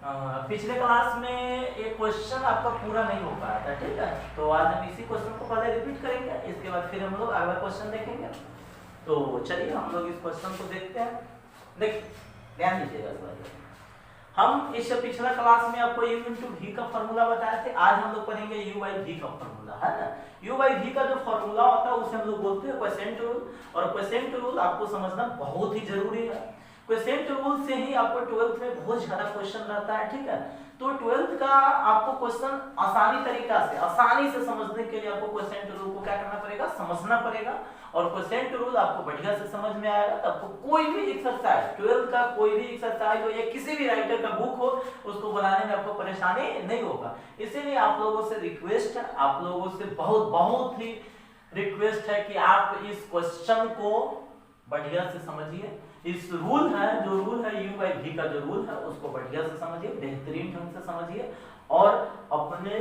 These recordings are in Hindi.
पिछले क्लास में एक क्वेश्चन आपका पूरा नहीं हो पाया था, ठीक है। तो आज हम इसी क्वेश्चन को पहले रिपीट करेंगे, इसके बाद फिर हम लोग अगला क्वेश्चन देखेंगे। तो चलिए हम लोग इस क्वेश्चन को देखते हैं। देखिए ध्यान दीजिएगा इस बार। हम इस पिछला क्लास में आपको u इंटू वी का फॉर्मूला बताए थे। आज हम लोग पढ़ेंगे u बाई वी का फॉर्मूला, है ना। u बाई वी का जो फॉर्मूला होता है उसे हम लोग बोलते हैं क्वोशिएंट रूल। और क्वोशिएंट रूल आपको समझना बहुत ही जरूरी है। क्वोशिएंट रूल से ही आपको 12th में बहुत ज्यादा क्वेश्चन रहता है, ठीक है। तो 12th का आपको क्वेश्चन आसानी से समझने के लिए आपको क्वोशिएंट रूल को क्या करना पड़ेगा, समझना पड़ेगा। और क्वोशिएंट रूल आपको बढ़िया से समझ में आएगा तो आपको कोई भी एक्सरसाइज 12th का कोई भी एक्सरसाइज हो या किसी भी राइटर का बुक हो उसको बनाने में आपको परेशानी नहीं होगा। इसीलिए आप लोगों से रिक्वेस्ट है, आप लोगों से बहुत ही रिक्वेस्ट है कि आप इस क्वेश्चन को बढ़िया से समझिए। इस रूल है, जो रूल है u बाई वी का जो रूल है उसको बढ़िया से समझिए, बेहतरीन ढंग से समझिए और अपने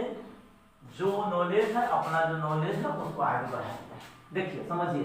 जो नॉलेज है, अपना जो नॉलेज है उसको आगे बढ़ाइए। देखिए समझिए,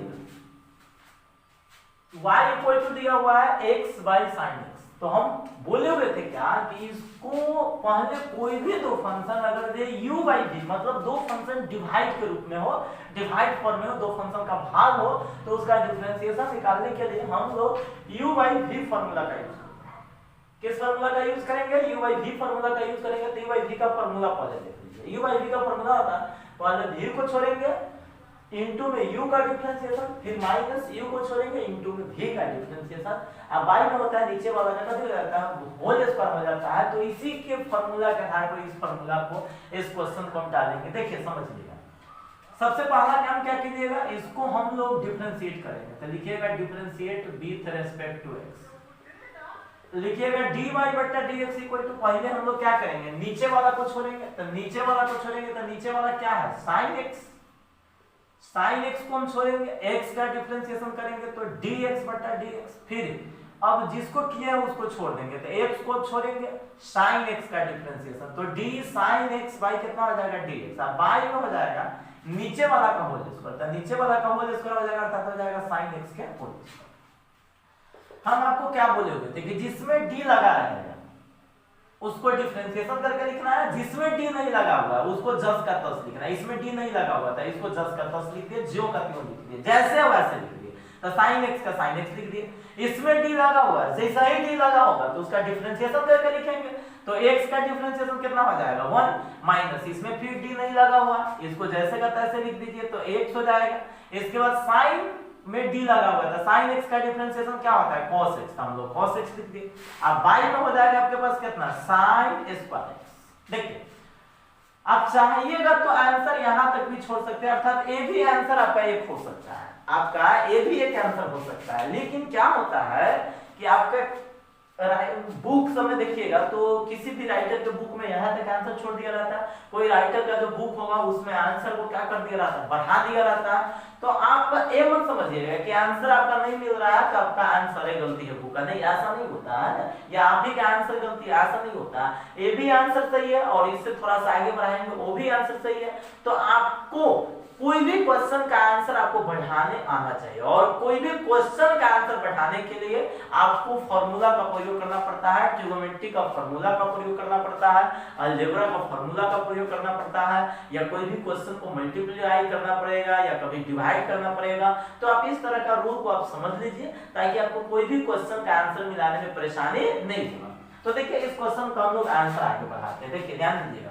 y इक्वल टू दिया हुआ है x बाई साइन x। तो हम बोले हुए थे क्या कि इसको पहले कोई भी दो फंक्शन अगर दे u बाई v, मतलब दो फंक्शन डिवाइड के रूप में हो, डिवाइड फॉर्म में हो, दो फंक्शन का भाग हो, तो उसका डिफरेंशिएशन निकालने के लिए हम लोग u बाई v फॉर्मूला का यूज करेंगे। किस फॉर्मूला का यूज करेंगे? u बाई v फॉर्मूला का यूज करेंगे। तो u बाई v का फॉर्मूला पहले देख लीजिए। u बाई v का फॉर्मूला होता है पहले v को छोड़ेंगे इनटू में u का डिफरेंशिएशन, फिर माइनस u को छोड़ेंगे इनटू में v का डिफरेंशिएशन। अब बाई में होता है नीचे वाला का हो जाता है होल स्क्वायर हो जाता है। तो इसी के फार्मूला के आधार पर इस फार्मूला को, इस क्वेश्चन को हम डालेंगे। देखिए समझ लीजिएगा, सबसे पहला काम क्या कीजिएगा, इसको हम लोग डिफरेंशिएट करेंगे। तो लिखिएगा differentiate with respect to x। लिखिएगा dy बटा dx इक्वल टू, पहले हम लोग क्या करेंगे, नीचे वाला को छोड़ेंगे। तो नीचे वाला को छोड़ेंगे तो नीचे वाला क्या है, sin x। sin x को हम छोड़ेंगे, x का डिफरेंशिएशन करेंगे तो dx बटा dx। फिर अब जिसको किया है उसको छोड़ देंगे, तो x को छोड़ेंगे, sin x का डिफरेंशिएशन तो d sin x बाई कितना हो जाएगा dx। अब बाई में हो जाएगा नीचे वाला का होल स्क्वायर, तो नीचे वाला का होल स्क्वायर हो जाएगा अर्थात हो जाएगा sin x के होल स्क्वायर। हम आपको क्या बोले हुए थे कि जिसमें d लगा रहेगा उसको डिफरेंशिएशन करके लिखना है, जिसमें d नहीं लगा हुआ है उसको जस का तस लिखना है। इसमें d नहीं लगा हुआ था, इसको जस का तस लिख दिए, ज्यों का त्यों लिख दिए, जैसे वैसे लिख दिए। तो sin x का sin x लिख दिए। इसमें d लगा हुआ है, जैसा ही d लगा होगा तो उसका डिफरेंशिएशन करके लिखेंगे। तो x का डिफरेंशिएशन कितना हो जाएगा 1 माइनस, इसमें फिर d नहीं लगा हुआ, इसको जैसे का तैसे लिख दीजिए तो x हो जाएगा। इसके बाद sin में d लगा हुआ था, sin x का डिफरेंशिएशन क्या होता है cos x, हम लोग cos x लिख दिए। अब बाई में हो जाएगा आपके पास कितना sin स्क्वायर x। देखिए आप चाहिएगा तो आंसर यहां तक भी छोड़ सकते हैं, अर्थात ए भी आंसर आपका एक हो सकता है, आपका ए भी एक आंसर हो सकता है। लेकिन क्या होता है कि आपका बुक समय देखिएगा तो किसी भी राइटर के बुक में यहाँ तक आंसर छोड़ दिया रहता है। कोई राइटर का जो बुक होगा उसमें आंसर को क्या कर दिया रहता है, बढ़ा दिया रहता है। तो आप ये मत समझिएगा कि आंसर आपका नहीं मिल रहा है तो आपका आंसर है गलती है बुक का, नहीं ऐसा नहीं होता है, या आप ही का आंसर गलती है ऐसा नहीं होता। ये भी आंसर सही है और इससे थोड़ा सा आगे बढ़ाएंगे वो भी आंसर सही है। तो आपको कोई भी क्वेश्चन का आंसर आपको बढ़ाने आना चाहिए, और कोई भी क्वेश्चन का आंसर बढ़ाने के लिए आपको फार्मूला का प्रयोग करना पड़ता है, ट्रिग्नोमेट्री का फार्मूला का प्रयोग करना पड़ता है, अलजेब्रा का फार्मूला का प्रयोग करना पड़ता है, या कोई भी क्वेश्चन को मल्टीप्लाई करना पड़ेगा या कभी डिवाइड करना पड़ेगा। तो आप इस तरह का रूल को आप समझ लीजिए ताकि आपको कोई भी क्वेश्चन का आंसर मिलाने में परेशानी नहीं होगा। तो देखिए इस क्वेश्चन का हम लोग आंसर आगे बढ़ाते हैं। देखिए ध्यान दीजिएगा,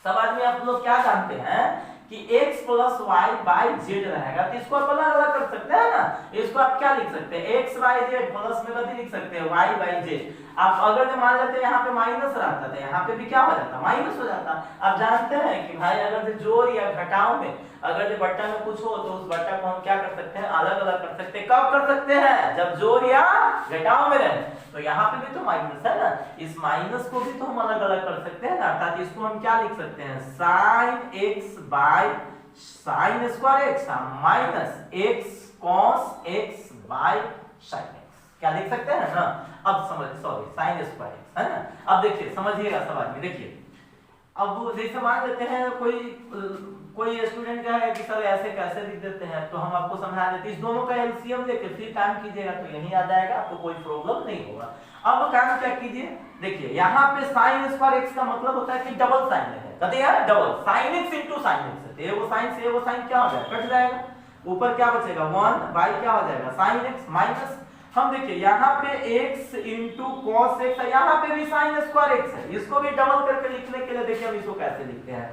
सवाल में आप लोग क्या जानते हैं कि x plus y by z रहेगा, तो इसको आप अलग अलग कर सकते हैं ना। इसको आप क्या लिख सकते हैं, x बाई जेड प्लस में कभी लिख सकते हैं y बाई जेड। आप अगर जो मान लेते हैं यहाँ पे माइनस रहता था, यहाँ पे भी क्या हो जाता, माइनस हो जाता। आप जानते हैं कि भाई अगर जो जोड़ या घटाव में अगर जो बट्टा में कुछ हो तो उस बट्टा को हम क्या कर सकते हैं, अलग अलग कर सकते हैं। कब कर सकते हैं, जब जोड़ या घटाव में रहे। तो यहाँ पे भी तो माइनस है ना, इस माइनस को भी तो हम अलग अलग कर सकते हैं ना, अर्थात इसको हम क्या लिख सकते हैं sin x by sin square x minus x cos x by sin x, क्या लिख सकते हैं ना। अब समझ, सॉरी sin स्क्वायर x है ना। अब देखिए समझिएगा सवाल में, देखिए अब जैसे मान लेते हैं कोई कोई स्टूडेंट कहेगा कि सर ऐसे कैसे लिख देते हैं, तो हम आपको समझा देते हैं। इस दोनों का एलसीएम लेके फिर काम कीजिएगा तो यही आ जाएगा, आपको कोई प्रॉब्लम नहीं होगा। अब काम क्या कीजिए, देखिए यहाँ पे साइन स्क्वायर एक्स का मतलब होता है कि डबल साइन है, कहते हैं double sine x into sine x, ये वो साइन से वो साइन क्या हो जाएगा, कट जाएगा, ऊपर क्या बचेगा 1 बाई क्या हो जाएगा साइन एक्स माइनस, हम देखिए यहाँ पे x इंटू कॉस एक्स है, यहाँ पे भी साइन स्क्वायर एक्स है, इसको भी डबल करके लिखने के लिए देखिए हम इसको कैसे लिखते हैं,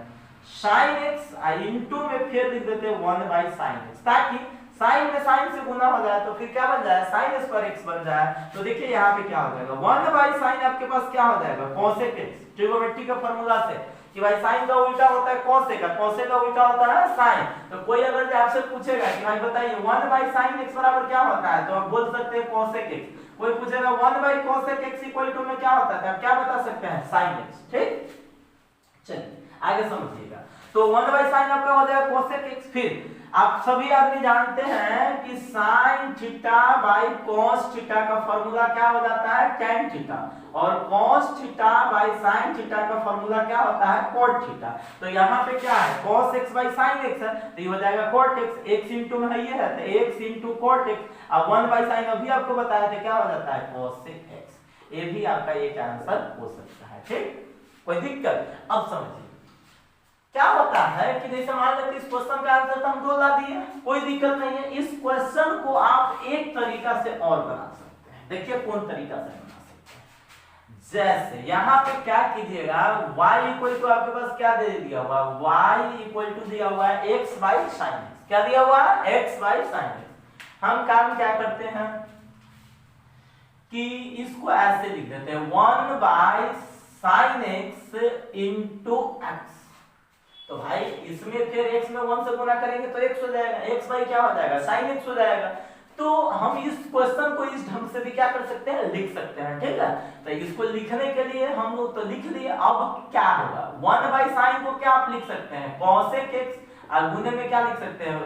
साइन एक्स इंटू में फिर लिख देते हैं 1 बाई साइन एक्स, ताकि साइन में साइन से गुना हो जाए तो फिर क्या बन जाए साइन स्क्वायर एक्स बन जाए। तो देखिए यहाँ पे क्या हो जाएगा 1 बाई साइन, आपके पास क्या हो जाएगा कोसेक एक्स, ट्रिगोनोमेट्री का फार्मूला से कि भाई साइन का उल्टा होता है कोसेक का, कोसेक का उल्टा होता है साइन। तो कोई अगर आपसे पूछेगा कि भाई बताइए 1 बाई साइन एक्स बराबर क्या होता है, तो आप बोल सकते हैं कोसेक एक्स। कोई पूछेगा 1 by cosec x equal to में क्या होता है, आप क्या बता सकते हैं साइन एक्स। ठीक, चलिए आगे समझिएगा। तो 1 बाई साइन आपका हो जाएगा कोसेक एक्स। फिर आप सभी आदमी जानते हैं कि sine theta by cos theta का फार्मूला क्या हो जाता है tan थीटा, और cos theta by sine theta का फार्मूला क्या होता है cot थीटा। तो यहाँ पे क्या है cos x by sin x है, तो ये हो जाएगा cot x, x इंटू में ये है तो x इंटू cot x, अब 1 बाई साइन अभी आपको बताया था क्या हो जाता है cos x, ये भी आपका एक आंसर हो सकता है। ठीक, कोई दिक्कत। अब समझिए क्या होता है कि जैसे मान लेते इस क्वेश्चन का आंसर तो हम 2 ला दिए, कोई दिक्कत नहीं है, इस क्वेश्चन को आप एक तरीका से और बना सकते हैं। देखिए कौन तरीका से बना सकते हैं, जैसे यहाँ पे क्या कीजिएगा y इक्वल टू आपके पास क्या दे दिया हुआ, y इक्वल टू दिया हुआ है x बाई साइन एक्स, क्या दिया हुआ है x बाई साइन एक्स। हम काम क्या करते हैं कि इसको ऐसे लिख देते हैं 1 by sine x into x. तो भाई इसमें फिर x में 1 से गुना करेंगे तो x हो जाएगा, x बाई क्या हो जाएगा sin x हो जाएगा। तो हम इस क्वेश्चन को इस ढंग से भी क्या कर सकते हैं लिख सकते हैं। ठीक है, तो इसको लिखने के लिए हम लोग तो लिख लिए, अब क्या होगा 1 बाई साइन को क्या आप लिख सकते हैं cosec x, और गुने में क्या लिख सकते हैं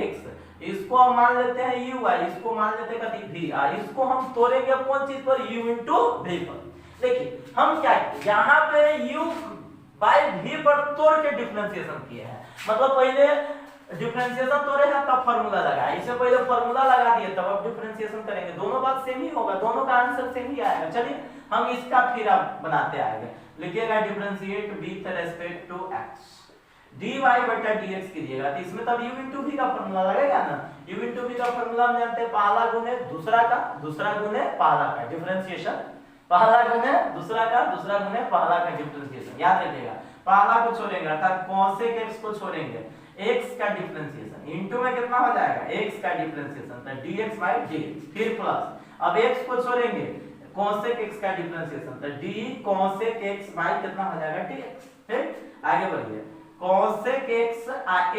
x, इसको हम मान लेते हैं u, इसको मान लेते हैं v, इसको हम तोड़ेंगे कौन चीज पर u इंटू v पर। देखिए हम क्या यहाँ पे u बाई v पर तोड़ के डिफरेंशिएशन किए हैं, मतलब पहले डिफरेंशिएशन तोड़े हैं तब फार्मूला लगाया, इससे पहले फार्मूला लगा दिए तब अब डिफरेंशिएशन करेंगे, दोनों बात सेम ही होगा, दोनों का आंसर सेम ही आएगा। चलिए हम इसका फिर आप बनाते आएंगे, लिखिएगा differentiate v with respect to x, dy बटा dx कीजिएगा, तो इसमें तब u इंटू v का फार्मूला लगेगा ना, u इंटू v का फार्मूला हम जानते हैं पहला गुने दूसरा का, दूसरा गुने पहला का, डिफरेंशिएशन पहला गुने दूसरा का, दूसरा गुने पहला का डिफरेंशिएशन, याद रखिएगा पहला को छोड़ेंगे अर्थात cosec x को छोड़ेंगे, x का डिफरेंशिएशन इनटू में कितना हो जाएगा x का डिफरेंशिएशन तो dx बाय dx, फिर प्लस अब x को छोड़ेंगे cosec x का डिफरेंशिएशन तो d cosec x बाय कितना हो जाएगा dx। ठीक, आगे बढ़िए cosec x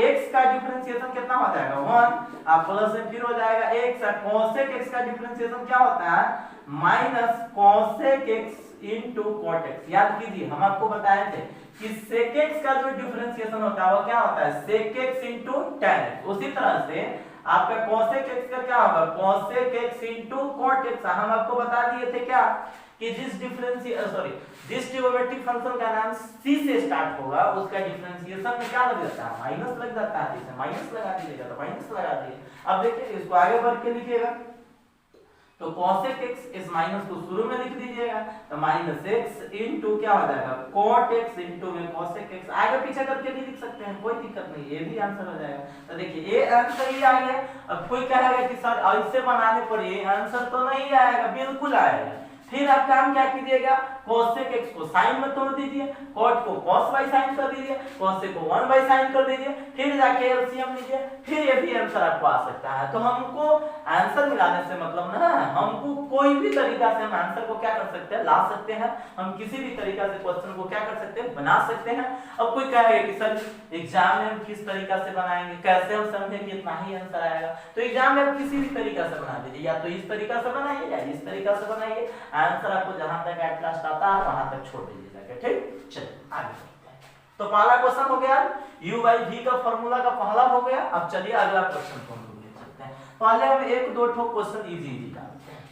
x का डिफरेंशिएशन कितना हो जाएगा 1, अब प्लस में फिर हो जाएगा x, cosec x का डिफरेंशिएशन क्या होता है minus cosec x into cot x। याद कीजिए हम आपको बताए थे कि sec x का जो डिफरेंशिएशन होता है वो क्या होता है sec x into tan x, उसी तरह से आपका cosec x का क्या होगा cosec x into cot x। हम आपको बता दिए थे क्या कि जिस ट्रिगोनोमेट्रिक फंक्शन का नाम c से स्टार्ट होगा उसका डिफरेंशिएशन में क्या लग जाता है माइनस लग जाता है, इसे माइनस लगा दीजिएगा तो माइनस लगा दिए। अब देखिए इसको आगे बढ़ के लिखिएगा तो cosec x इस माइनस को शुरू में लिख दीजिएगा तो माइनस x इनटू क्या हो जाएगा cot x इनटू में cosec x, आगे पीछे करके भी लिख सकते हैं कोई दिक्कत नहीं, ये भी आंसर हो जाएगा। तो देखिए ये आंसर ही आ गया। अब कोई कहेगा कि सर ऐसे बनाने पर ये आंसर तो नहीं आएगा, बिल्कुल आएगा। फिर आप काम क्या कीजिएगा cosec x को sin में तोड़ दीजिए, cot को cos बाई sin कर दीजिए, cosec को 1 बाई sin कर दीजिए, फिर जाके एलसीएम लीजिए, फिर ये भी आंसर आपको आ सकता है। तो हमको आंसर मिलाने से मतलब ना, हमको कोई भी तरीका से हम आंसर को क्या कर सकते हैं ला सकते हैं, हम किसी भी तरीका से क्वेश्चन को क्या कर सकते हैं बना सकते हैं। अब कोई कहेगा कि सर एग्जाम में हम किस तरीका से बनाएंगे, कैसे हम समझेंगे इतना ही आंसर आएगा, तो एग्जाम में आप किसी भी तरीका से बना दीजिए, या तो इस तरीका से बनाइए या इस तरीका से बनाइए, आंसर आपको जहां तक एट लास्ट आता है वहां तक छोड़ दीजिएगा। ठीक, चलिए आगे बढ़ते हैं। तो पहला क्वेश्चन हो गया u बाई v का फार्मूला का पहला हो गया। अब चलिए अगला क्वेश्चन को हम ले सकते हैं। पहले हम एक दो ठो क्वेश्चन इजी डालते हैं,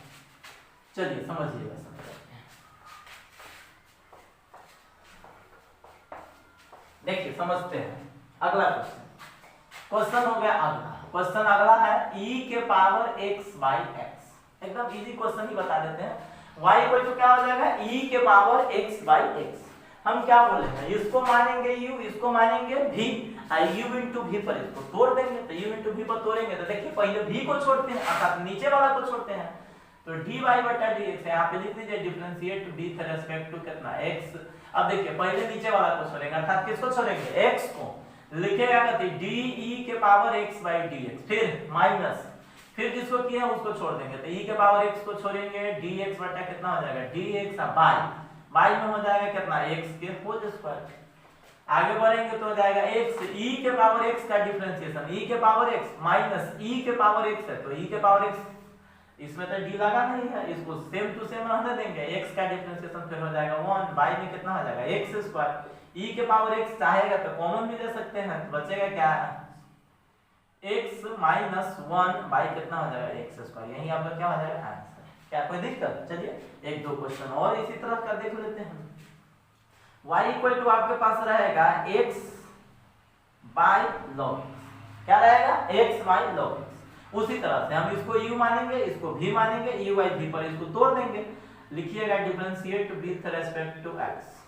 चलिए समझिएगा समझते हैं। देखिए समझते हैं, अगला क्वेश्चन हो गया अगला क्वेश्चन अगला है e के पावर x बाई x। एकदम इजी क्वेश्चन ही बता देते हैं। y इक्वल टू क्या हो जाएगा e के पावर x बाई x। हम क्या बोलेंगे, इसको मानेंगे u, इसको मानेंगे v, u इंटू v पर इसको तोड़ देंगे। तो u इंटू v पर तोड़ेंगे तो देखिए पहले v को छोड़ते हैं अर्थात नीचे वाला को छोड़ते हैं, तो dy बटा dx यहाँ पे लिख दीजिए differentiate v with respect to कितना x। अब देखिए पहले नीचे वाला को छोड़ेंगे अर्थात किसको छोड़ेंगे x को, लिखेगा कहते de के पावर x बाई dx, फिर माइनस, फिर जिसको किया उसको छोड़ देंगे तो e के पावर x को छोड़ेंगे dx बटा कितना हो जाएगा dx बाई में हो जाएगा कितना x के होल स्क्वायर। आगे बढ़ेंगे तो हो जाएगा x e के पावर x का डिफरेंशिएशन, e के पावर x माइनस e के पावर x है तो e के पावर x, इसमें तो d लगा नहीं है, इसको सेम टू सेम रहने देंगे, x का डिफरेंशिएशन फिर हो जाएगा 1 बाई में कितना हो जाएगा x स्क्वायर। e के पावर x चाहेगा तो कॉमन भी ले सकते हैं, तो बचेगा क्या x माइनस 1 बाई कितना हो जाएगा x स्क्वायर। यही आपका क्या हो जाएगा आंसर। क्या कोई दिक्कत? चलिए एक दो क्वेश्चन और इसी तरह का देख लेते हैं। y इक्वल टू आपके पास रहेगा x बाई log x। क्या रहेगा x बाई log x। उसी तरह से हम इसको u मानेंगे, इसको v मानेंगे, u बाई v पर इसको तोड़ देंगे, लिखिएगा differentiate with respect to x।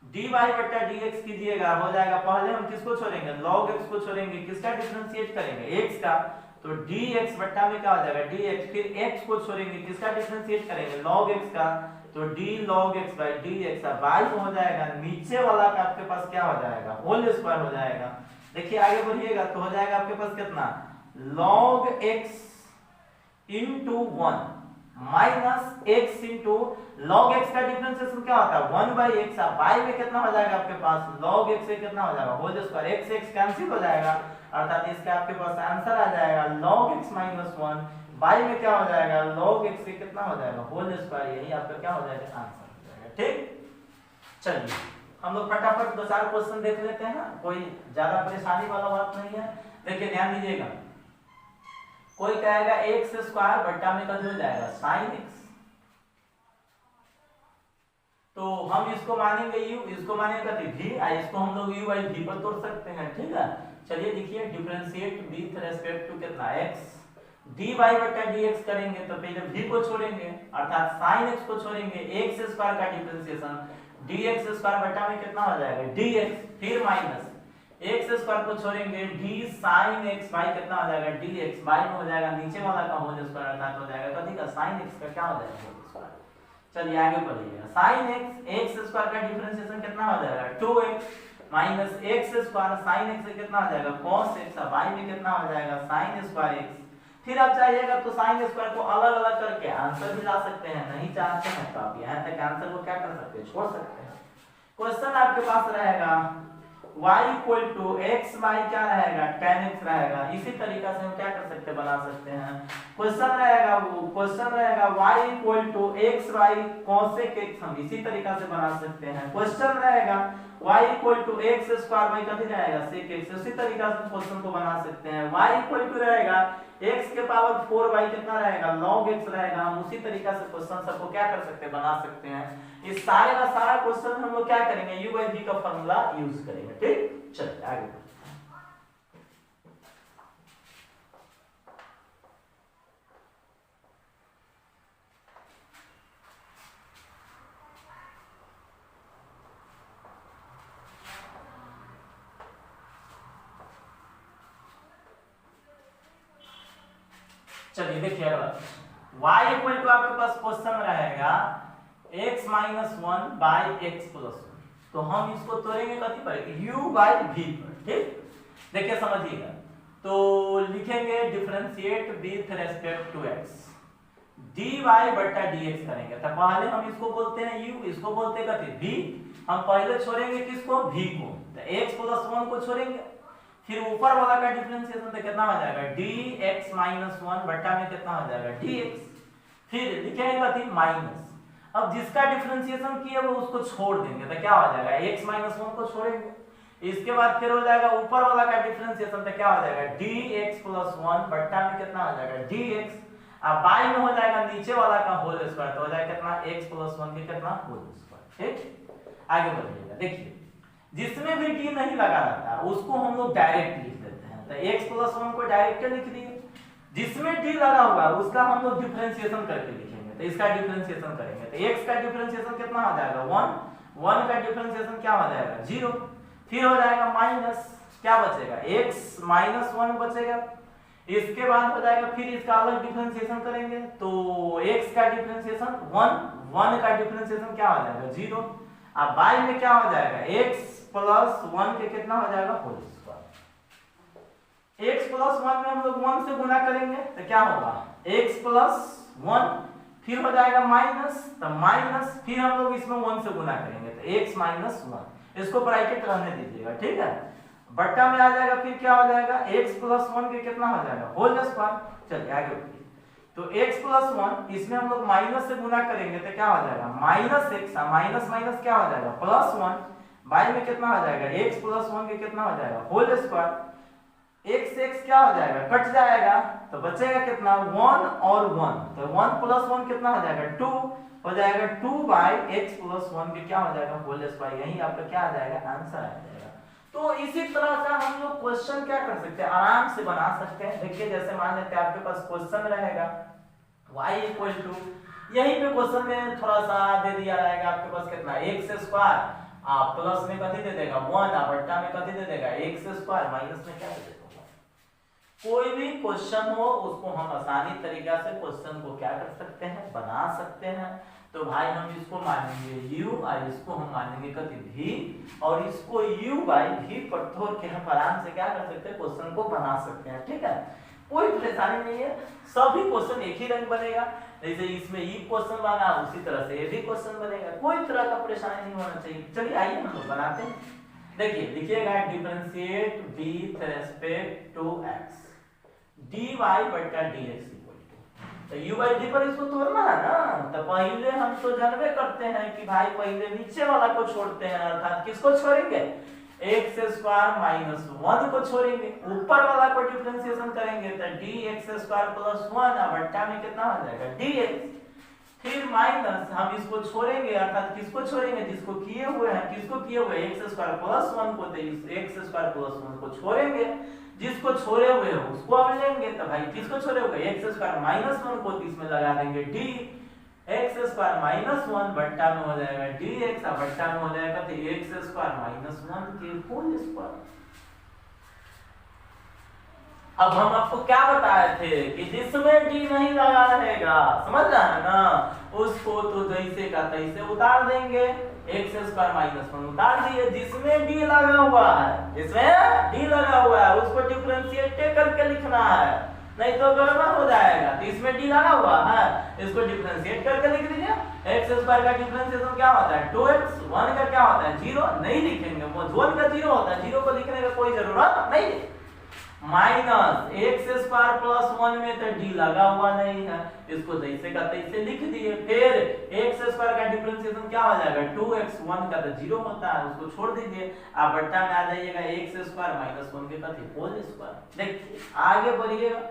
dy बटा dx कीजिएगा, हो जाएगा पहले हम किसको छोड़ेंगे log x को छोड़ेंगे, किसका डिफरेंशिएट करेंगे x का, तो dx बट्टा में क्या हो जाएगा dx, फिर x को छोड़ेंगे किसका डिफरेंशिएट करेंगे log x का, तो d log x by dx by में हो जाएगा, नीचे वाला का आपके पास क्या हो जाएगा होल स्क्वायर हो जाएगा। देखिए आगे बढ़िएगा तो हो जाएगा आपके पास कितना log x into 1 minus x into log x का डिफरेंशिएशन क्या होता है 1 बाई x, बाई में कितना हो जाएगा आपके पास log x से कितना हो जाएगा होल स्क्वायर, x कैंसिल हो जाएगा अर्थात इसका आपके पास आंसर आ जाएगा log x माइनस 1 बाई में क्या हो जाएगा log x से कितना हो जाएगा होल स्क्वायर। यही आपका क्या हो जाएगा आंसर हो जाएगा। ठीक, चलिए हम लोग फटाफट दो चार क्वेश्चन देख लेते हैं, कोई ज्यादा परेशानी वाला बात नहीं है। देखिए ध्यान दीजिएगा, कोई कहेगा x स्क्वायर बट्टा में कैसे हो जाएगा sin x, तो हम इसको मानेंगे u, इसको मानेंगे v, इसको हम लोग u बाई v पर तोड़ सकते हैं। ठीक है, चलिए देखिए डिफरेंशिएट विद रिस्पेक्ट टू कितना x, dy बटा dx करेंगे तो पहले v को छोड़ेंगे अर्थात sin x को छोड़ेंगे, x स्क्वायर का डिफरेंशिएशन dx स्क्वायर बटा में कितना हो जाएगा dx, फिर माइनस x स्क्वायर को छोड़ेंगे d sin x बाई कितना हो जाएगा dx, बाई में हो जाएगा नीचे वाला का होल स्क्वायर अर्थात हो जाएगा कथी का sin x का क्या हो जाएगा होल स्क्वायर। चलिए आगे बढ़िएगा, sin x स्क्वायर का डिफरेंशिएशन कितना हो जाएगा 2x minus x square sin x से कितना हो जाएगा cos x, बाई में कितना हो जाएगा sin स्क्वायर x। फिर आप चाहिएगा तो sin स्क्वायर को अलग अलग करके आंसर भी ला सकते हैं, नहीं चाहते हैं तो आप यहाँ तक आंसर को क्या कर सकते हैं छोड़ सकते हैं। क्वेश्चन आपके पास रहेगा y equal to x by क्या रहेगा tan x रहेगा। इसी तरीका से हम क्या कर सकते हैं बना सकते हैं, क्वेश्चन रहेगा y equal to x by cosec x, हम इसी तरीका से बना सकते हैं। क्वेश्चन रहेगा y equal to x square by कथी रहेगा sec x, उसी तरीका से क्वेश्चन को बना सकते हैं। y इक्वल टू रहेगा x के पावर 4 बाई कितना रहेगा log x रहेगा, हम उसी तरीका से क्वेश्चन सबको क्या कर सकते हैं बना सकते हैं। इस सारे का सारा क्वेश्चन हम लोग क्या करेंगे u बाई v का फार्मूला यूज करेंगे। ठीक, चलिए आगे चलिए देखिए y इक्वल टू आपके पास क्वेश्चन रहेगा x minus 1 by x plus 1, तो हम इसको तोड़ेंगे कथी पर u बाई v पर। ठीक, देखिए समझिएगा, तो लिखेंगे differentiate with respect to x, dy बटा dx करेंगे तो पहले हम इसको बोलते हैं u, इसको बोलते हैं कथी v, हम पहले छोड़ेंगे किसको v को, तो x प्लस 1 को छोड़ेंगे, फिर ऊपर वाला का डिफरेंशिएशन तो कितना हो जाएगा dx माइनस 1 बटा में कितना हो जाएगा dx, फिर लिखेंगे कथी माइनस, अब जिसका डिफरेंशिएशन किया वो उसको छोड़ देंगे तो क्या हो जाएगा x माइनस 1 को छोड़ेंगे, इसके बाद फिर हो जाएगा ऊपर वाला का डिफरेंशिएशन तो क्या हो जाएगा dx प्लस 1 बटा में कितना हो जाएगा dx, अब बाई में हो जाएगा नीचे वाला का होल स्क्वायर तो हो जाएगा कितना x प्लस 1 के कितना होल स्क्वायर। ठीक, आगे बढ़िएगा, देखिए जिसमें भी डी नहीं लगा रहता है उसको हम लोग डायरेक्ट लिख देते हैं। तो x प्लस 1 को डायरेक्ट लिख दिए, जिसमें डी लगा हुआ है उसका हम लोग डिफरेंशिएशन करके लिखेंगे। तो इसका डिफरेंशिएशन करेंगे तो x का डिफरेंशिएशन कितना हो जाएगा 1, 1 का डिफरेंशिएशन क्या हो जाएगा 0, फिर हो जाएगा माइनस, क्या बचेगा x माइनस 1 बचेगा। इसके बाद हो जाएगा फिर इसका अलग डिफरेंशिएशन करेंगे तो x का डिफरेंशिएशन 1, 1 का डिफरेंशिएशन क्या हो जाएगा 0। अब y में क्या हो जाएगा x प्लस 1 के कितना हो जाएगा होल स्क्वायर। x प्लस 1 में हम लोग 1 से गुना करेंगे तो क्या होगा x प्लस 1, फिर हो जाएगा माइनस, तो माइनस फिर हम लोग इसमें 1 से गुना करेंगे तो x माइनस 1, इसको ब्रैकेट रहने दीजिएगा, ठीक है। बट्टा में आ जाएगा फिर क्या हो जाएगा x प्लस 1 के कितना हो जाएगा होल स्क्वायर। चलिए आगे बढ़िए, तो x प्लस 1 इसमें हम लोग माइनस से गुना करेंगे तो क्या हो जाएगा माइनस x, माइनस माइनस क्या हो जाएगा प्लस 1, y में कितना हो जाएगा x प्लस 1 के कितना हो जाएगा होल स्क्वायर। x से x क्या हो जाएगा कट जाएगा तो बचेगा कितना 1 और 1, तो 1 प्लस 1 कितना हो जाएगा 2 हो जाएगा, 2 बाई x प्लस 1 के क्या हो जाएगा होल स्क्वायर। यही आपका क्या आ जाएगा आंसर आ जाएगा। तो इसी तरह का हम लोग क्वेश्चन क्या कर सकते हैं आराम से बना सकते हैं। देखिए जैसे मान लेते हैं आपके पास क्वेश्चन रहेगा y इक्वल टू, यहीं पे क्वेश्चन में थोड़ा सा दे दिया रहेगा आपके पास कितना x स्क्वायर प्लस में कथी दे देगा 1, बट्टा में कथी दे देगा x स्क्वायर, माइनस में क्या दे देगा। कोई भी क्वेश्चन हो उसको हम आसानी तरीका से क्वेश्चन को क्या कर सकते हैं बना सकते हैं। तो भाई हम इसको मानेंगे u और इसको हम मानेंगे कथी v, और इसको u बाई v पर तोड़ के हम आराम से क्या कर सकते हैं क्वेश्चन को बना सकते हैं, ठीक है। कोई परेशानी नहीं है, सभी क्वेश्चन एक ही रंग बनेगा। जैसे इसमें ई क्वेश्चन बना उसी तरह से ये भी क्वेश्चन बनेगा, कोई तरह का परेशानी नहीं होना चाहिए। चलिए आइए हम लोग बनाते हैं। देखिए लिखिएगा differentiate with respect to x dy बटा dx इक्वल टू, तो u बाई d पर इसको तोड़ना है ना। तो पहले हम तो जानबे करते हैं कि भाई पहले नीचे वाला को छोड़ते हैं, अर्थात किसको छोड़ेंगे x स्क्वायर माइनस 1 को छोड़ेंगे, ऊपर वाला को डिफरेंशिएशन करेंगे तो dx स्क्वायर प्लस 1 बट्टा में कितना हो जाएगा dx, फिर माइनस हम इसको छोड़ेंगे अर्थात किसको छोड़ेंगे जिसको किए हुए हैं, किसको किए हुए x स्क्वायर प्लस 1 को, तो इस x स्क्वायर प्लस 1 को छोड़ेंगे, जिसको छोड़े हुए हैं उसको अब लेंगे। तो भाई किसको छोड़े हुए x स्क्वायर माइनस 1 को, इसमें लगा देंगे d x स्क्वायर माइनस 1 बट्टा में हो जाएगा dx, और बट्टा में हो जाएगा तो x स्क्वायर माइनस 1 के होल स्क्वायर। अब हम आपको क्या बताए थे कि जिसमें d नहीं लगा रहेगा, समझ रहा है ना, उसको तो जैसे का तैसे उतार देंगे, x स्क्वायर माइनस 1 उतार दिए। जिसमें d लगा हुआ है, जिसमें d लगा हुआ है उसको डिफरेंशिएट करके लिखना है, नहीं तो गड़बड़ हो जाएगा। तो इसमें d लगा हुआ है, इसको डिफरेंशिएट करके लिख दीजिए। x स्क्वायर का डिफरेंशिएशन क्या होता है 2x, 1 का क्या होता है 0, नहीं लिखेंगे, 1 का 0 होता है, 0 को लिखने का कोई जरूरत नहीं है। माइनस x स्क्वायर प्लस 1 में तो d लगा हुआ नहीं है, इसको जैसे का तैसे लिख दिए। फिर x स्क्वायर का डिफरेंशिएशन क्या हो जाएगा 2x, 1 का तो 0 होता है, उसको छोड़ दीजिए। आप बट्टा में आ जाइएगा x स्क्वायर माइनस 1 के कथी होल स्क्वायर। देखिए आगे बढ़िएगा,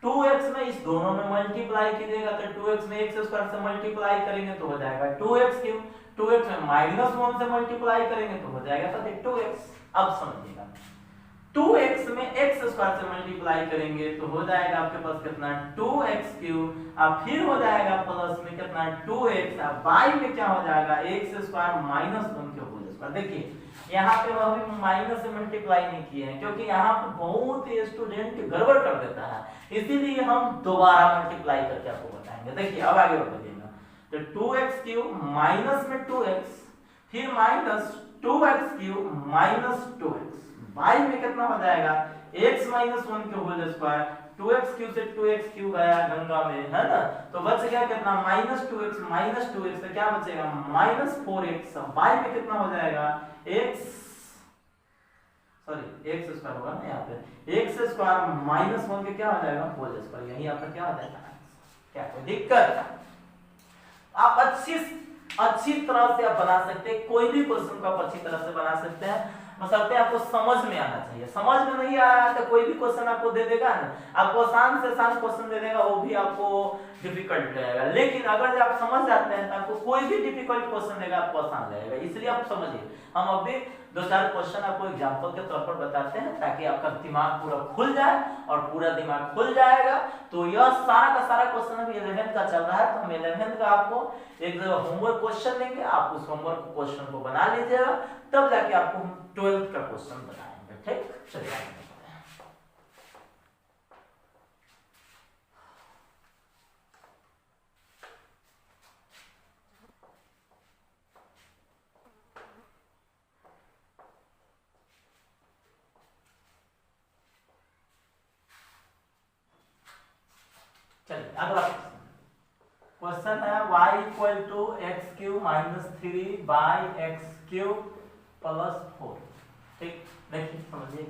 2x में इस दोनों में मल्टीप्लाई कीजिएगा तो 2x में x स्क्वायर से मल्टीप्लाई करेंगे तो हो जाएगा 2x क्यूब, 2x में माइनस 1 से मल्टीप्लाई करेंगे तो हो जाएगा कथी 2x। अब समझिएगा 2x में x स्क्वायर से मल्टीप्लाई करेंगे तो हो जाएगा आपके पास कितना 2x क्यूब, अब फिर हो जाएगा प्लस में कितना 2x, अब y में क्या हो जाएगा x स्क्वायर माइनस 1 के होल स्क्वायर। देखिए यहाँ पे हम माइनस से मल्टीप्लाई नहीं किए हैं क्योंकि यहाँ पे बहुत स्टूडेंट गड़बड़ कर देता है, इसीलिए हम दोबारा मल्टीप्लाई करके आपको बताएंगे। देखिए अब आगे बढ़िएगा, तो 2x क्यूब माइनस में 2x, फिर minus 2x cube minus 2x, y में कितना हो जाएगा x माइनस 1 के होल स्क्वायर, 2x क्यूब से 2x क्यूब गया गंगा में, है ना, तो बच गया कितना माइनस 2x तो क्या बचेगा माइनस 4x, y में कितना हो जाएगा x स्क्वायर होगा ना यहाँ पे, x स्क्वायर माइनस 1 के क्या हो जाएगा होल स्क्वायर। यही आपका क्या हो जाएगा, क्या कोई दिक्कत, आप अच्छी तरह से आप बना सकते हैं, कोई भी क्वेश्चन को आप अच्छी तरह से बना सकते हैं, बशर्ते आपको समझ में आना चाहिए। समझ में नहीं आया तो कोई भी क्वेश्चन आपको दे देगा ना, आपको आसान से आसान क्वेश्चन दे देगा, वो भी आपको डिफिकल्ट रहेगा। लेकिन अगर आप समझ जाते हैं तो आपको कोई भी डिफिकल्ट क्वेश्चन देगा आपको आसान लगेगा, इसलिए आप समझिए। हम अभी दो चार क्वेश्चन आपको एग्जांपल के तौर पर बताते हैं ताकि आपका दिमाग पूरा खुल जाए, और पूरा दिमाग खुल जाएगा तो यह सारा का सारा क्वेश्चन अभी 11th का चल रहा है, तो हम 11th का आपको एक होमवर्क क्वेश्चन देंगे, आप उस होमवर्क क्वेश्चन को बना लीजिएगा, तब जाके आपको हम 12th का क्वेश्चन बनाएंगे। ठीक, चलिए आगे। चलिए अगला क्वेश्चन है y equal to x q minus 3 by x q plus 4। ठीक, देखिए समझिए,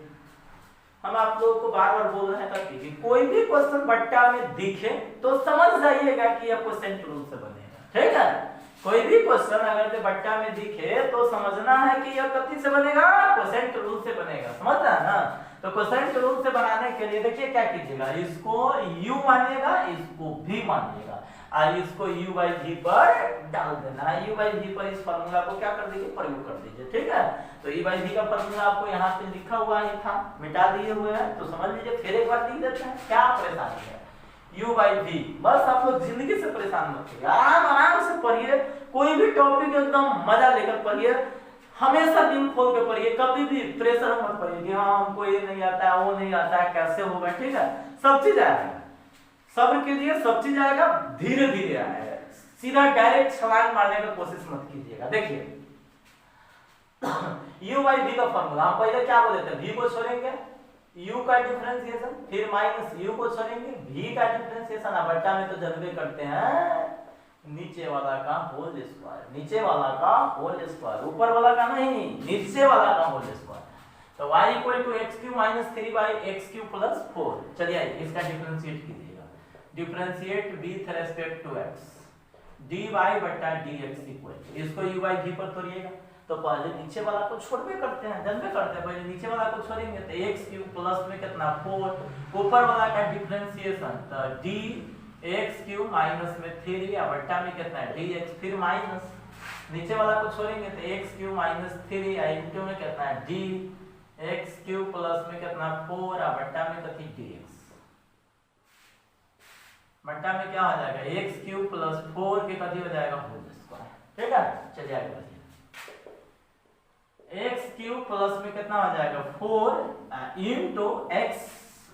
हम आप लोगों को बार बार बोल रहे हैं ताकि कोई भी क्वेश्चन बट्टा में दिखे तो समझ जाइएगा कि यह क्वेश्चन रूल से बनेगा। ठीक है, कोई भी क्वेश्चन अगर बट्टा में दिखे तो समझना है कि यह कथी से बनेगा, क्वेश्चन रूल से बनेगा, समझ रहे हैं ना। तो क्वेश्चन रूल से बनाने के लिए देखिए क्या कीजिएगा, इसको u मानिएगा, इसको v मानिएगा, और इसको u by v पर डाल देना है। u by v पर इस फार्मूला को क्या कर दीजिए, प्रयोग कर दीजिए। ठीक है, तो u by v का फार्मूला आपको यहाँ पे लिखा हुआ ही था, मिटा दिए हुए हैं, तो समझ लीजिए, फिर एक बार लिख देते हैं, क्या परेशानी है। u by v, बस आप लोग जिंदगी से परेशान मत होइए, आराम आराम से पढ़िए, कोई भी टॉपिक एकदम मजा लेकर पढ़िए, हमेशा दिल खोल के पढ़िए, कभी भी प्रेशर मत पढ़िए कि हाँ हमको ये नहीं आता है, वो नहीं आता है, कैसे होगा। ठीक है, सब चीज आएगा, सब्र कीजिए, सब चीज आएगा, धीरे धीरे आएगा, सीधा डायरेक्ट छलांग मारने का कोशिश मत कीजिएगा। देखिए u by v का फॉर्मूला हम पहले क्या बोले थे, v को छोड़ेंगे, u का डिफरेंशिएशन, फिर माइनस u को छोड़ेंगे, v का डिफरेंशिएशन, बट्टा में तो जानबे करते हैं नीचे वाला का होल स्क्वायर, नीचे वाला का होल स्क्वायर, ऊपर वाला का नहीं, नीचे वाला का होल स्क्वायर। तो y equal to x q minus 3 by x q plus 4। चलिए इसका डिफरेंशिएट कीजिएगा, differentiate with respect to x, dy बटा dx इक्वल, इसको u by v पर तोड़िएगा, तो पहले नीचे वाला को छोड़बे करते हैं, जानबे करते हैं, पहले नीचे वाला को छोड़ेंगे तो एक्स क्यू प्लस में कितना 4, ऊपर वाला का डिफरेंशिएशन तो d एक्स क्यू माइनस में 3 या बट्टा में कितना है dx, फिर माइनस नीचे वाला को छोड़ेंगे तो एक्स क्यू माइनस 3 या इनटू में कितना है d एक्स क्यू प्लस में कितना 4 या बट्टा में कथी dx, बट्टा में क्या हो जाएगा एक्स क्यू प्लस 4 के कथी हो जाएगा होल स्क्वायर। ठीक है, चलिए आगे बढ़िए, एक्स क्यू प्लस में कितना हो जाएगा 4 इनटू एक्स,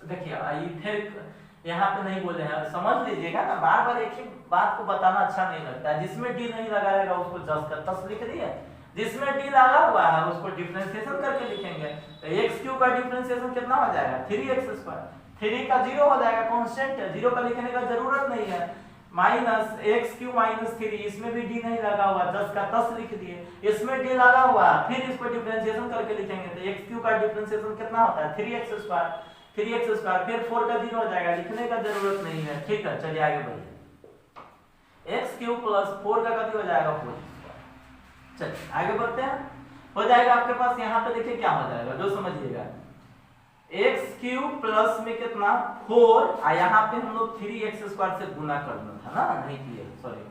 देखिए इधर यहाँ पे नहीं बोले हैं, समझ लीजिएगा ना, बार बार एक ही बात को बताना अच्छा नहीं लगता है। जिसमें डी नहीं लगा रहेगा उसको जस का तस लिख दिए, जिसमें डी लगा हुआ है उसको डिफरेंशिएशन करके लिखेंगे, तो एक्स क्यू का डिफरेंशिएशन कितना हो जाएगा 3x स्क्वायर, 3 का 0 हो जाएगा, कांस्टेंट है, 0 का लिखने का जरूरत नहीं है, माइनस एक्स क्यू माइनस 3, इसमें भी डी नहीं लगा हुआ, 10 का 10 लिख दिए, इसमें डी लगा हुआ, फिर इसको डिफरेंशिएशन करके लिखेंगे तो एक्स क्यू का डिफरेंशिएशन कितना होता है 3x स्क्वायर, 3x स्क्वायर, फिर 4 का 0 हो जाएगा, लिखने का जरूरत नहीं है। ठीक है, चलिए आगे बढ़िए, एक्स क्यू प्लस 4 का कभी हो जाएगा 4 स्क्वायर। चलिए आगे बढ़ते हैं, हो जाएगा आपके पास यहाँ पे देखिए क्या हो जाएगा, जो समझिएगा एक्स क्यू प्लस में कितना 4, यहाँ पे हम लोग 3x स्क्वायर से गुना करना था ना, नहीं किए, सॉरी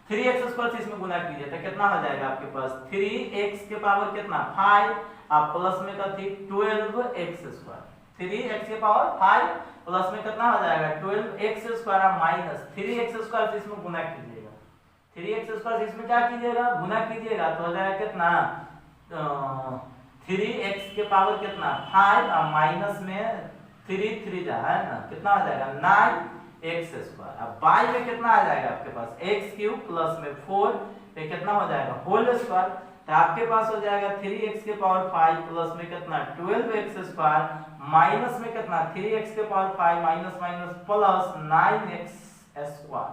3x स्क्वायर से इसमें गुना कीजिए तो कितना हो जाएगा आपके पास 3x के पावर कितना 5, आप प्लस में कथी 12x स्क्वायर, 3x के पावर 5 प्लस में कितना हो जाएगा 12x square minus 3x square से इसमें गुना कीजिएगा, 3x स्क्वायर से इसमें क्या कीजिएगा गुना कीजिएगा, तो हो जाएगा कितना 3x के पावर कितना 5 और माइनस में 3 है ना, कितना हो जाएगा 9x स्क्वायर। अब y में कितना आ जाएगा आपके पास x क्यूब प्लस में 4 पे कितना हो जाएगा होल स्क्वायर, तो आपके पास हो जाएगा 3x के पावर 5 प्लस में कितना 12x स्क्वायर माइनस में कितना 3x के power 5 minus minus plus 9x square.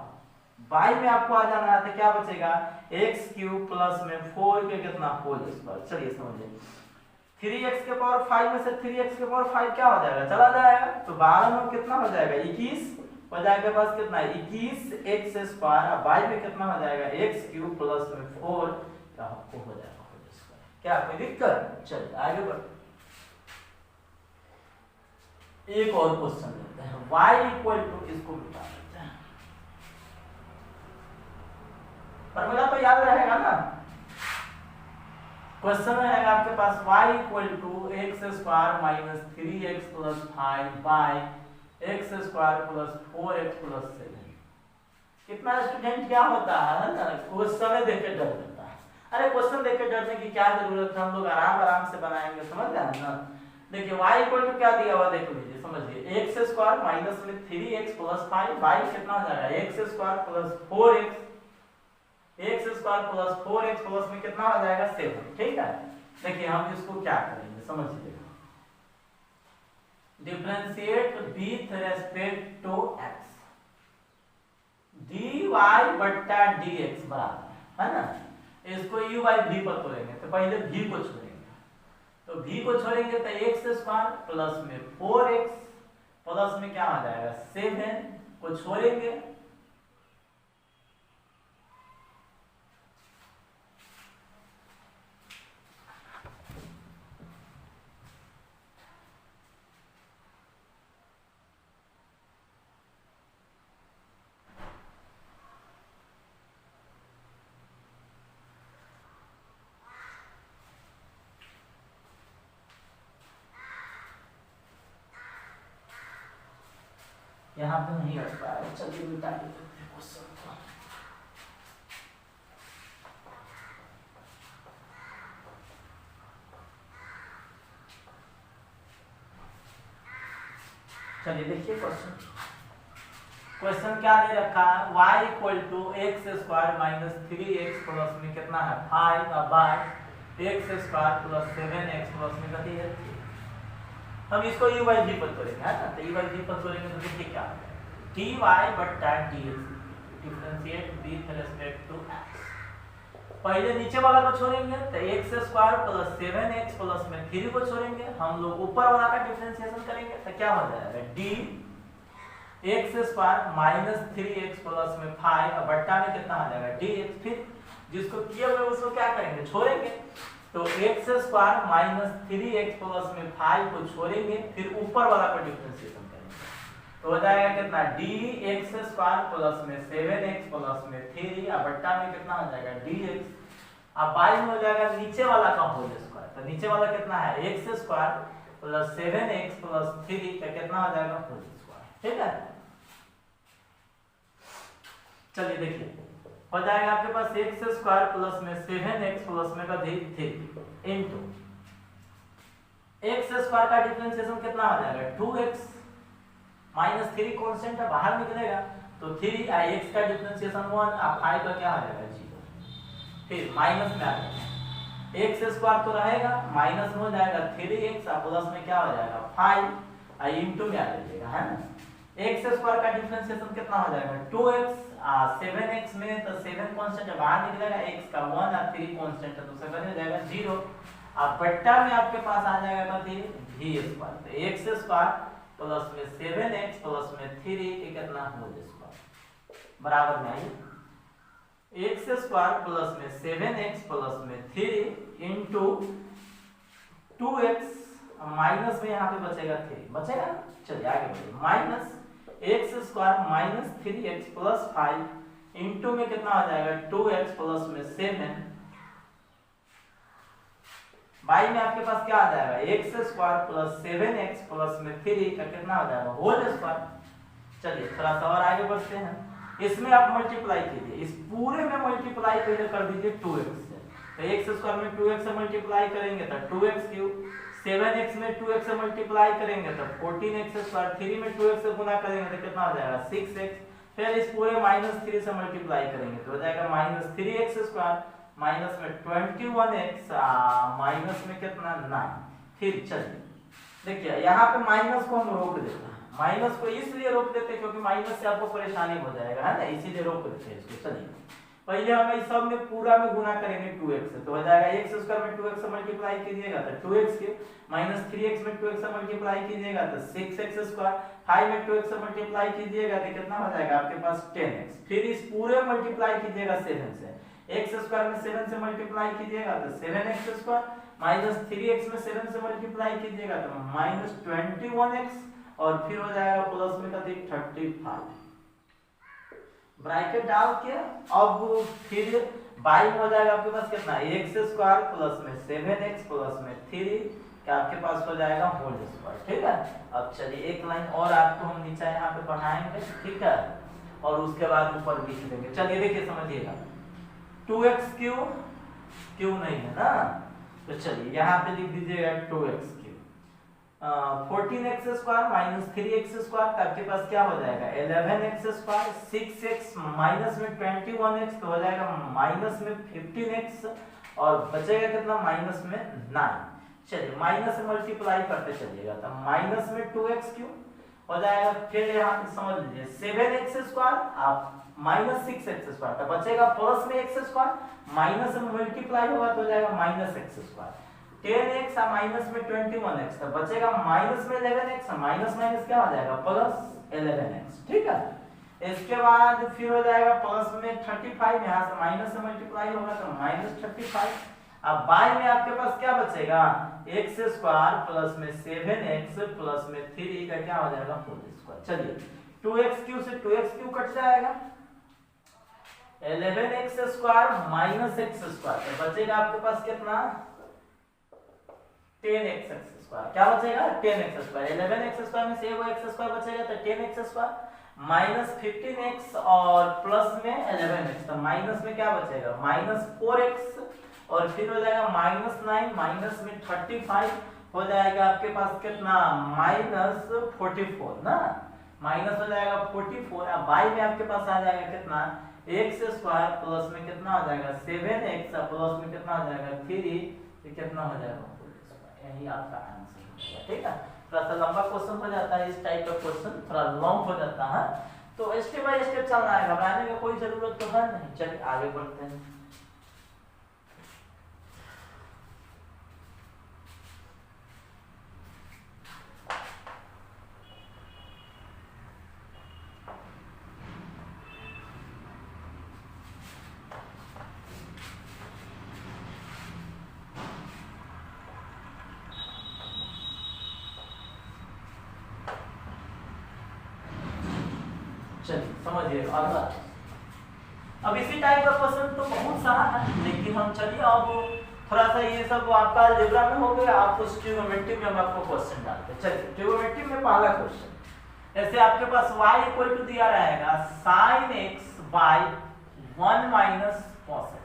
y में आपको आ जाना है तो क्या बचेगा x क्यूब प्लस में 4 के कितना होल स्क्वायर। चलिए समझिए 3x के पावर 5 में से 3x के पावर 5 क्या हो जाएगा चला जाएगा, तो 12 में कितना हो जाएगा 21 हो जाएगा, पास कितना 21x स्क्वायर, y में कितना हो जाएगा x क्यूब प्लस में 4 का आपको हो जाएगा होल स्क्वायर। क्या कोई दिक्कत? चलिए आगे बढ़ एक और क्वेश्चन लेते हैं, y इक्वल टू इसको मिटा देते हैं, फॉर्मूला तो याद रहेगा ना, क्वेश्चन में आएगा आपके पास y equal to x square minus 3x plus 5 by x square plus 4x plus 7। कितना स्टूडेंट क्या होता है ना, क्वेश्चन देख के डर जाता है। अरे क्वेश्चन देख के डरने की क्या जरूरत है, हम लोग आराम आराम से बनाएंगे, समझ रहे हैं ना। देखिए y इक्वल टू क्या दिया हुआ देख लीजिए, समझिए एक्स स्क्वायर माइनस में 3x प्लस 5 बाई कितना हो जाएगा x square plus 4x, x square plus 4x plus में कितना हो जाएगा 7। ठीक है, देखिए हम इसको क्या करेंगे समझिए, differentiate with respect to x, dy बट्टा dx बराबर है ना, इसको u बाई v पर तोड़ेंगे तो पहले v को छोड़ेंगे, तो v को छोड़ेंगे तो एक्स स्क्वायर प्लस में 4x प्लस में क्या आ जाएगा 7 को छोड़ेंगे, यहाँ पे नहीं हट पा रहा, चलिए मिटा देते हैं क्वेश्चन को। चलिए देखिए क्वेश्चन क्या दे रखा है, y equal to x square minus 3x plus में कितना है 5 by x square plus 7x plus में कितनी है, हम इसको u बाई v पर तोड़ेंगे है ना, तो u बाई v पर तोड़ेंगे तो देखिए क्या dy बट्टा dx differentiate with respect to x, पहले नीचे वाला को छोड़ेंगे तो x square plus 7x plus में 3 को छोड़ेंगे, हम लोग ऊपर वाला का डिफरेंशिएशन करेंगे तो क्या हो जाएगा d x square minus 3x plus में 5 और बट्टा में कितना आ जाएगा dx, फिर जिसको किए हुए उसको क्या करेंगे छोड़ेंगे, तो x square minus 3x plus में 5 को छोड़ेंगे, फिर ऊपर वाला पर डिफरेंशिएशन करेंगे तो हो जाएगा कितना dx स्क्वायर प्लस में 7x प्लस में 3 और बट्टा में कितना हो जाएगा dx, अब बाई में हो जाएगा नीचे वाला का होल स्क्वायर, तो नीचे वाला कितना है x square plus 7x plus 3 का कितना हो जाएगा होल स्क्वायर। ठीक है, चलिए देखिए हो जाएगा आपके पास एक्स स्क्वायर प्लस में 7x प्लस में का 3 इनटू एक्स स्क्वायर का डिफरेंशिएशन कितना हो जाएगा 2x माइनस 3 कांस्टेंट है बाहर निकलेगा तो 3 x का डिफरेंशिएशन 1 और 5 का क्या आ जाएगा 0, फिर माइनस में आ जाएगा एक्स स्क्वायर तो रहेगा माइनस में हो जाएगा 3x और प्लस में क्या हो जाएगा 5 और इनटू में आ जाएगा है ना, एक्स स्क्वायर का डिफरेंशिएशन कितना हो जाएगा 2x 7x में तो 7 कांस्टेंट है बाहर निकलेगा x का 1 और 3 कांस्टेंट है तो उसका हो जाएगा 0, अब बट्टा में आपके पास आ जाएगा v स्क्वायर, तो एक्स स्क्वायर प्लस में 7x प्लस में 3 के कितना होल स्क्वायर बराबर में आई एक्स स्क्वायर प्लस में 7x प्लस में 3 इनटू 2x माइनस में यहाँ पे बचेगा 3 बचेगा, चलिए आगे बढ़िए minus x square minus 3x plus 5 into में कितना आ जाएगा 2x प्लस में 7 बाई में आपके पास क्या आ जाएगा x square plus 7x plus में 3 का कितना आ जाएगा होल स्क्वायर। चलिए थोड़ा सा और आगे बढ़ते हैं, इसमें आप मल्टीप्लाई कीजिए, इस पूरे में मल्टीप्लाई पहले कर दीजिए 2x से, तो एक्स स्क्वायर में 2x से मल्टीप्लाई करेंगे तो 2x क्यूब, 7x में 2x से मल्टीप्लाई करेंगे तो 14x स्क्वायर, 3 में 2x से गुना करेंगे तो कितना हो जाएगा 6x, फिर इस पूरे माइनस 3 से मल्टीप्लाई करेंगे तो हो जाएगा माइनस 3x स्क्वायर माइनस में 21x माइनस में कितना 9। फिर चलिए देखिए यहाँ पे माइनस को हम रोक देते हैं, माइनस को इसलिए रोक देते हैं क्योंकि माइनस से आपको परेशानी हो जाएगा है ना, इसीलिए रोक देते हैं इसको। चलिए पहले हम इस सब में पूरा में गुना करेंगे 2x से तो हो जाएगा x स्क्वायर में 2x से मल्टीप्लाई कीजिएगा तो 2x के माइनस 3x में 2x से मल्टीप्लाई कीजिएगा तो 6x स्क्वायर, 5 में 2x से मल्टीप्लाई कीजिएगा तो कितना हो जाएगा आपके पास 10x, फिर इस पूरे मल्टीप्लाई कीजिएगा 7 से, x स्क्वायर में 7 से मल्टीप्लाई कीजिएगा तो 7x स्क्वायर माइनस 3x में 7 से मल्टीप्लाई कीजिएगा तो माइनस 21x और फिर हो जाएगा प्लस में का 35 ब्रैकेट डाल के अब फिर बाई में हो जाएगा आपके पास कितना एक्स स्क्वायर प्लस में 7x प्लस में 3 क्या आपके पास हो जाएगा होल स्क्वायर। ठीक है, अब चलिए एक लाइन और आपको हम नीचे यहाँ पे पढ़ाएंगे। ठीक है, और उसके बाद ऊपर लिख देंगे। चलिए देखिए समझिएगा 2x क्यूब क्यों नहीं है ना, तो चलिए यहाँ पे लिख दीजिएगा 2x cube 14x square minus 3x square तो आपके पास क्या हो जाएगा 11x स्क्वायर 6x माइनस में 21x तो हो जाएगा माइनस में 15x और बचेगा कितना माइनस में 9। चलिए माइनस से मल्टीप्लाई करते चलिएगा तो माइनस में 2x क्यूब हो जाएगा। फिर यहाँ पे समझ लीजिए 7x स्क्वायर आप माइनस 6x स्क्वायर तो बचेगा प्लस में x स्क्वायर माइनस में मल्टीप्लाई होगा तो हो जाएगा minus x square 10x minus में 21x तो बचेगा माइनस में 11x माइनस माइनस क्या हो जाएगा प्लस 11x। ठीक है, इसके बाद फिर हो जाएगा प्लस में 35 यहाँ से माइनस से मल्टीप्लाई होगा तो माइनस 35। अब बाई में आपके पास क्या बचेगा x स्क्वायर प्लस में 7x प्लस में 3 का क्या हो जाएगा होल स्क्वायर। चलिए 2x क्यूब से 2x क्यूब कट जाएगा 11x square minus x square तो बचेगा आपके पास कितना 10x स्क्वायर। क्या बचेगा 10x स्क्वायर 11x स्क्वायर में से एगो x स्क्वायर बचेगा तो 10x स्क्वायर माइनस 15x और प्लस में 11x तो माइनस में क्या बचेगा माइनस 4x और फिर हो जाएगा माइनस 9 माइनस में 35 हो जाएगा आपके पास कितना माइनस 44 ना, माइनस हो जाएगा 44। अब बाई में आपके पास आ जाएगा कितना x स्क्वायर प्लस में कितना हो जाएगा 7x प्लस में कितना हो जाएगा 3 ये कितना हो जाएगा यही आपका आंसर है। ठीक है, थोड़ा सा लंबा क्वेश्चन हो जाता है, इस टाइप का क्वेश्चन थोड़ा लॉन्ग हो जाता है तो स्टेप बाय स्टेप चलना है, घबराने की कोई जरूरत तो है नहीं। चलिए आगे बढ़ते हैं। चलिए समझिए अब इसी टाइप का क्वेश्चन तो बहुत सारा है लेकिन हम चलिए अब थोड़ा सा ये सब आपका अलजेब्रा में हो गया, आप उस ट्रिग्नोमेट्री में हम आपको क्वेश्चन डालते हैं। चलिए ट्रिग्नोमेट्री में पहला क्वेश्चन ऐसे आपके पास y इक्वल टू दिया रहेगा sin x by 1 minus cos x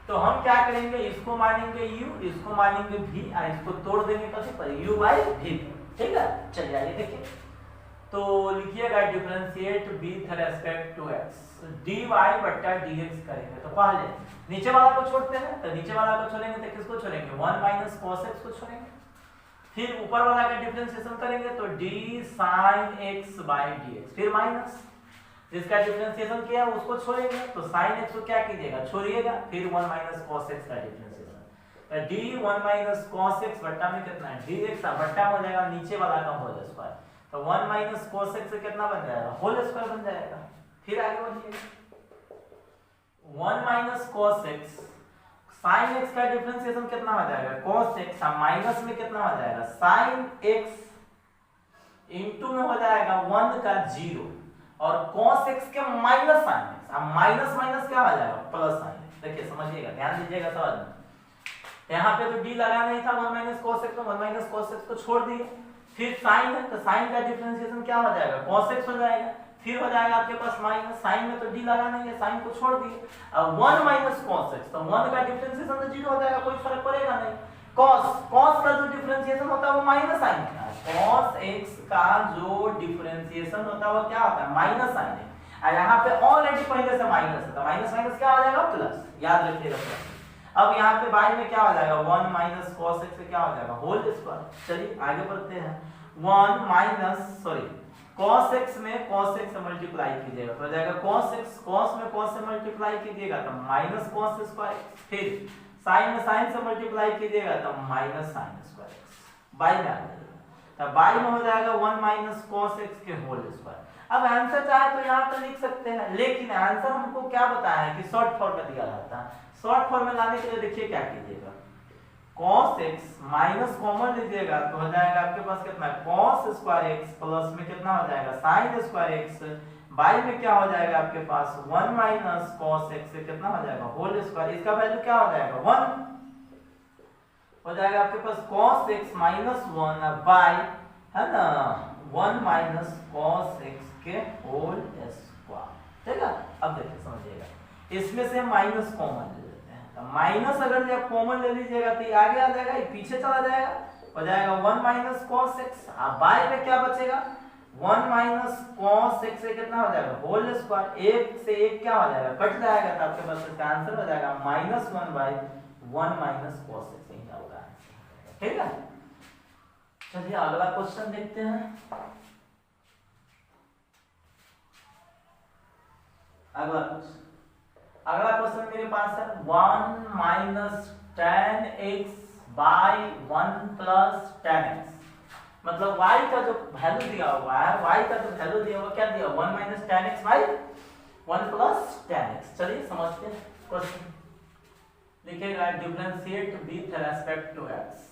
तो हम क्या करेंगे इसको मानेंगे u इसको मानेंगे v और इसको तोड़ देंगे कैसे पर u बाय v। ठीक है, चलिए आइए देखिए तो लिखिएगा differentiate b with respect to x dy बट्टा dx करेंगे तो पहले नीचे वाला को छोड़ते हैं तो नीचे वाला को छोड़ेंगे तो किसको छोड़ेंगे 1 माइनस cos x को छोड़ेंगे, फिर ऊपर वाला का डिफरेंशिएशन करेंगे तो d sin x by dx फिर माइनस जिसका डिफरेंशिएशन किया उसको छोड़ेंगे तो sin x को क्या कीजिएगा छोड़िएगा फिर 1 माइनस cos x का differentiation d 1 minus cos x बट्टा में कितना है dx बट्टा हो जाएगा नीचे वाला का होल स्क्वायर तो 1 माइनस cos x से कितना बन जाएगा होल स्क्वायर बन जाएगा। फिर आगे बढ़िए 1 minus cos x sin x का डिफरेंशिएशन कितना हो जाएगा cos x माइनस में कितना हो जाएगा sin x इनटू में हो जाएगा 1 का 0 और cos x के minus sin x minus minus क्या हो जाएगा प्लस sin x। देखिए समझिएगा ध्यान दीजिएगा समझ में, यहाँ पे तो d लगा नहीं था 1 माइनस cos x तो 1 माइनस cos x को छोड़ दिए फिर sin है तो sin का डिफरेंशिएशन क्या हो जाएगा cos x हो जाएगा फिर हो जाएगा आपके पास माइनस sin में तो d लगा नहीं है sin को छोड़ दिए अब 1 माइनस cos x तो 1 का डिफरेंशिएशन तो 0 हो जाएगा कोई फर्क पड़ेगा नहीं। cos का जो डिफरेंशिएशन होता है वो माइनस sin का cos x का जो डिफरेंशिएशन होता है वो क्या होता है माइनस sin है और यहाँ पे ऑलरेडी पहले से माइनस है तो माइनस माइनस क्या हो जाएगा प्लस, याद रखिएगा प्लस। अब यहाँ पे बाई में क्या हो जाएगा 1 माइनस cos x से क्या हो जाएगा होल स्क्वायर। चलिए आगे बढ़ते हैं 1 माइनस cos x में cos x से मल्टीप्लाई कीजिएगा तो हो जाएगा cos x cos में cos से मल्टीप्लाई कीजिएगा तो माइनस cos स्क्वायर x फिर sin में sin से मल्टीप्लाई कीजिएगा तो minus sin square x by में आ जाएगा तो बाई में हो जाएगा 1 माइनस cos x के होल स्क्वायर। अब आंसर चाहे तो यहाँ पर लिख सकते हैं लेकिन आंसर हमको क्या बताया है कि शॉर्ट फॉर्म में दिया जाता है। शॉर्ट फॉर्म में लाने के लिए देखिए क्या कीजिएगा cos x माइनस कॉमन लीजिएगा तो हो जाएगा आपके पास कितना cos स्क्वायर x प्लस में कितना हो जाएगा sin स्क्वायर x, बाई में क्या हो जाएगा आपके पास 1 माइनस cos x से कितना हो जाएगा होल स्क्वायर, इसका वैल्यू क्या हो जाएगा 1 हो जाएगा आपके पास cos x माइनस 1 बाई है ना 1 माइनस cos x के होल स्क्वायर। ठीक है, अब देखिए समझिएगा, इसमें से माइनस कॉमन ले लेते हैं, माइनस अगर जब कॉमन ले लीजिएगा तो ये आगे आ जाएगा, ये पीछे चला जाएगा, हो जाएगा 1 माइनस cos x, अब बाई में क्या बचेगा 1 माइनस cos x से कितना हो जाएगा होल स्क्वायर, एक से एक क्या हो जाएगा कट जाएगा, तो आपके पास इसका आंसर हो जाएगा minus 1 by 1 minus cos x ही होगा। ठीक है, चलिए अगला क्वेश्चन देखते हैं। अगला क्वेश्चन मेरे पास है 1 minus tan x by 1 plus tan x, मतलब y का जो वैल्यू दिया हुआ है, y का जो वैल्यू दिया हुआ क्या दिया 1 minus tan x by 1 plus tan x। चलिए समझते हैं क्वेश्चन, लिखेगा differentiate with respect to x।